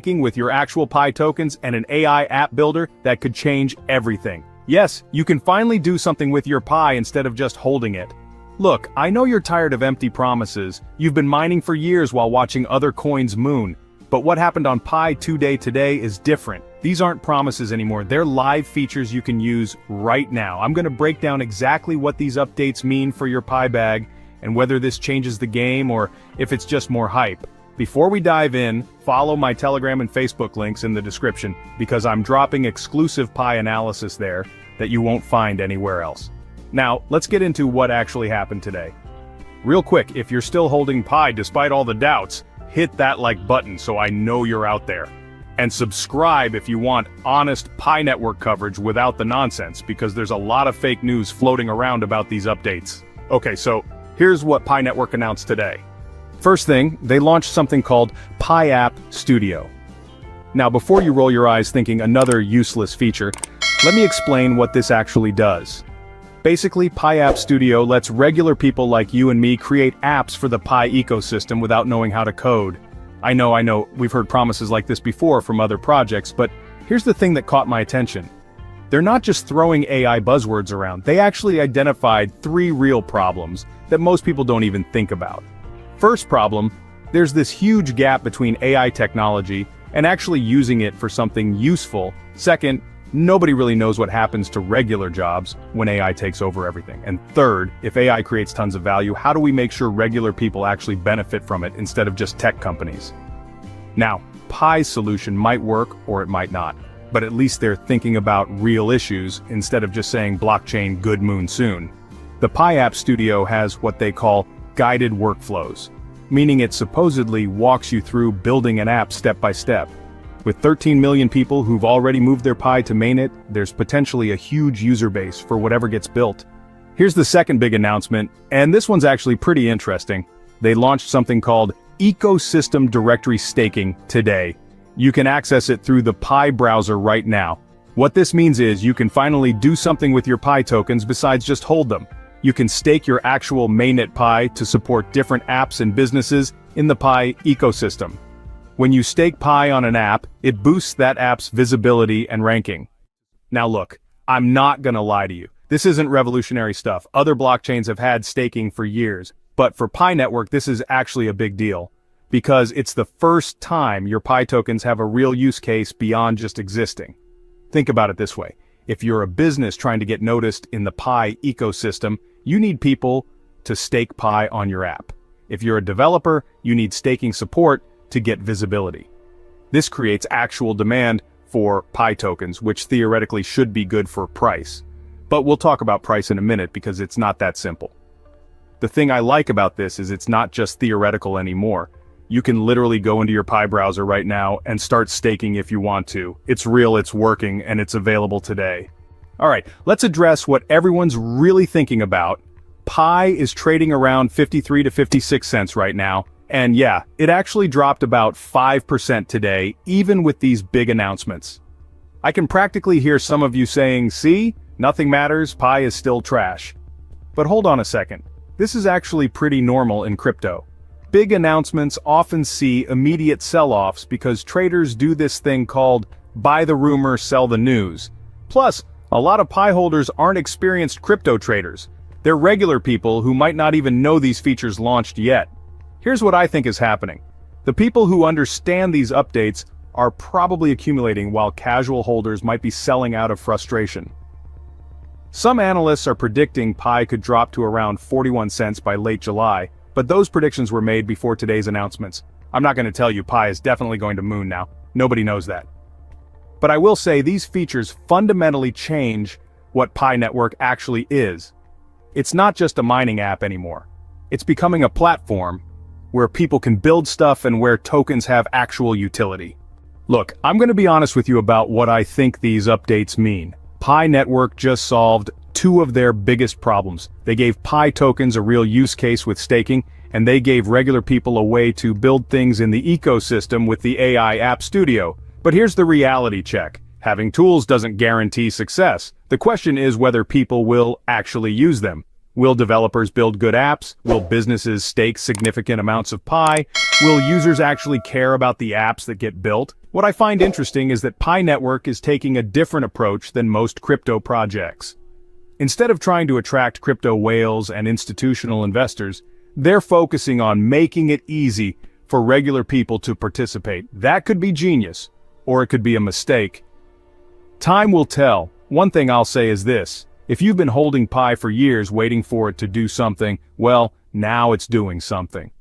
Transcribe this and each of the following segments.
staking with your actual Pi tokens and an AI app builder that could change everything. Yes, you can finally do something with your Pi instead of just holding it. Look, I know you're tired of empty promises. You've been mining for years while watching other coins moon. But what happened on Pi2Day today is different. These aren't promises anymore, they're live features you can use right now. I'm going to break down exactly what these updates mean for your Pi bag, and whether this changes the game or if it's just more hype. Before we dive in, follow my Telegram and Facebook links in the description, because I'm dropping exclusive Pi analysis there that you won't find anywhere else. Now, let's get into what actually happened today. Real quick, if you're still holding Pi despite all the doubts, hit that like button so I know you're out there. And subscribe if you want honest Pi Network coverage without the nonsense, because there's a lot of fake news floating around about these updates. Okay, so here's what Pi Network announced today. First thing, they launched something called Pi App Studio. Now, before you roll your eyes thinking another useless feature, let me explain what this actually does. Basically, Pi App Studio lets regular people like you and me create apps for the Pi ecosystem without knowing how to code. I know, we've heard promises like this before from other projects, but here's the thing that caught my attention. They're not just throwing AI buzzwords around, they actually identified 3 real problems that most people don't even think about. First problem, there's this huge gap between AI technology and actually using it for something useful. Second, nobody really knows what happens to regular jobs when AI takes over everything. And third, if AI creates tons of value, how do we make sure regular people actually benefit from it instead of just tech companies? Now, Pi's solution might work or it might not, but at least they're thinking about real issues instead of just saying blockchain good moon soon. The Pi App Studio has what they call guided workflows, meaning it supposedly walks you through building an app step by step. With 13 million people who've already moved their Pi to mainnet, there's potentially a huge user base for whatever gets built. Here's the second big announcement, and this one's actually pretty interesting. They launched something called Ecosystem Directory Staking today. You can access it through the Pi browser right now. What this means is you can finally do something with your Pi tokens besides just hold them. You can stake your actual mainnet Pi to support different apps and businesses in the Pi ecosystem. When you stake Pi on an app, it boosts that app's visibility and ranking. Now look, I'm not gonna lie to you. This isn't revolutionary stuff. Other blockchains have had staking for years. But for Pi Network, this is actually a big deal, because it's the first time your Pi tokens have a real use case beyond just existing. Think about it this way. If you're a business trying to get noticed in the Pi ecosystem, you need people to stake Pi on your app. If you're a developer, you need staking support to get visibility. This creates actual demand for Pi tokens, which theoretically should be good for price. But we'll talk about price in a minute because it's not that simple. The thing I like about this is it's not just theoretical anymore. You can literally go into your Pi browser right now and start staking if you want to. It's real, it's working, and it's available today. Alright, let's address what everyone's really thinking about. Pi is trading around 53 to 56 cents right now. And yeah, it actually dropped about 5% today, even with these big announcements. I can practically hear some of you saying, see, nothing matters, Pi is still trash. But hold on a second. This is actually pretty normal in crypto. Big announcements often see immediate sell-offs because traders do this thing called buy the rumor, sell the news. Plus, a lot of Pi holders aren't experienced crypto traders. They're regular people who might not even know these features launched yet. Here's what I think is happening. The people who understand these updates are probably accumulating while casual holders might be selling out of frustration. Some analysts are predicting Pi could drop to around 41 cents by late July, but those predictions were made before today's announcements. I'm not going to tell you Pi is definitely going to moon now. Nobody knows that. But I will say these features fundamentally change what Pi Network actually is. It's not just a mining app anymore. It's becoming a platform where people can build stuff and where tokens have actual utility. Look, I'm going to be honest with you about what I think these updates mean. Pi Network just solved 2 of their biggest problems. They gave Pi tokens a real use case with staking, and they gave regular people a way to build things in the ecosystem with the AI App Studio. But here's the reality check. Having tools doesn't guarantee success. The question is whether people will actually use them. Will developers build good apps? Will businesses stake significant amounts of Pi? Will users actually care about the apps that get built? What I find interesting is that Pi Network is taking a different approach than most crypto projects. Instead of trying to attract crypto whales and institutional investors, they're focusing on making it easy for regular people to participate. That could be genius, or it could be a mistake. Time will tell. One thing I'll say is this: if you've been holding Pi for years waiting for it to do something, well, now it's doing something.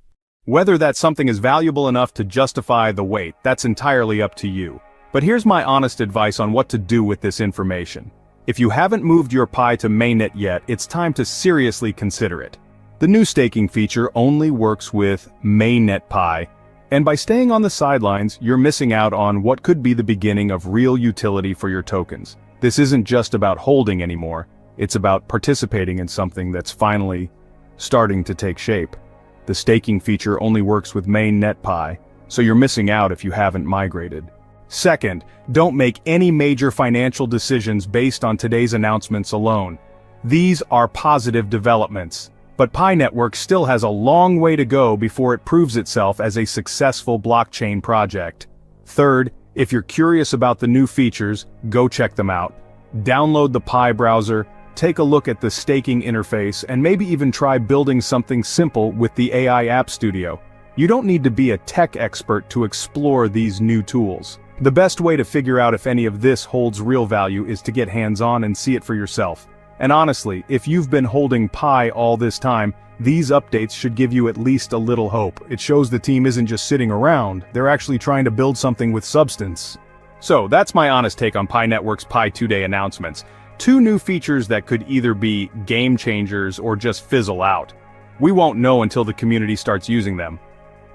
Whether that something is valuable enough to justify the wait, that's entirely up to you. But here's my honest advice on what to do with this information. If you haven't moved your Pi to mainnet yet, it's time to seriously consider it. The new staking feature only works with mainnet Pi, and by staying on the sidelines, you're missing out on what could be the beginning of real utility for your tokens. This isn't just about holding anymore, it's about participating in something that's finally starting to take shape. The staking feature only works with mainnet Pi, so you're missing out if you haven't migrated. Second, don't make any major financial decisions based on today's announcements alone. These are positive developments, but Pi Network still has a long way to go before it proves itself as a successful blockchain project. Third, if you're curious about the new features, go check them out. Download the Pi browser, take a look at the staking interface, and maybe even try building something simple with the AI App Studio. You don't need to be a tech expert to explore these new tools. The best way to figure out if any of this holds real value is to get hands-on and see it for yourself. And honestly, if you've been holding Pi all this time, these updates should give you at least a little hope. It shows the team isn't just sitting around, they're actually trying to build something with substance. So, that's my honest take on Pi Network's Pi2Day announcements. Two new features that could either be game changers or just fizzle out. We won't know until the community starts using them.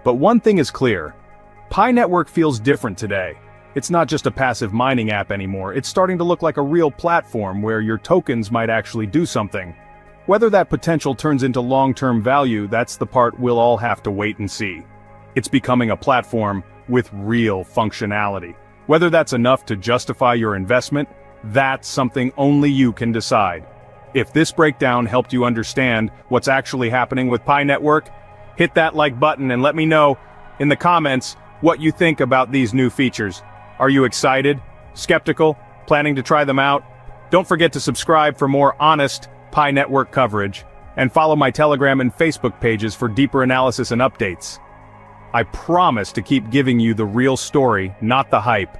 But one thing is clear: Pi Network feels different today. It's not just a passive mining app anymore, it's starting to look like a real platform where your tokens might actually do something. Whether that potential turns into long-term value, that's the part we'll all have to wait and see. It's becoming a platform with real functionality. Whether that's enough to justify your investment, that's something only you can decide. If this breakdown helped you understand what's actually happening with Pi Network, hit that like button and let me know in the comments what you think about these new features. Are you excited? Skeptical? Planning to try them out? Don't forget to subscribe for more honest Pi Network coverage, and follow my Telegram and Facebook pages for deeper analysis and updates. I promise to keep giving you the real story, not the hype.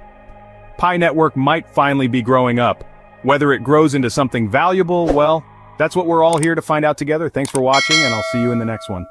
Pi Network might finally be growing up. Whether it grows into something valuable, well, that's what we're all here to find out together. Thanks for watching, and I'll see you in the next one.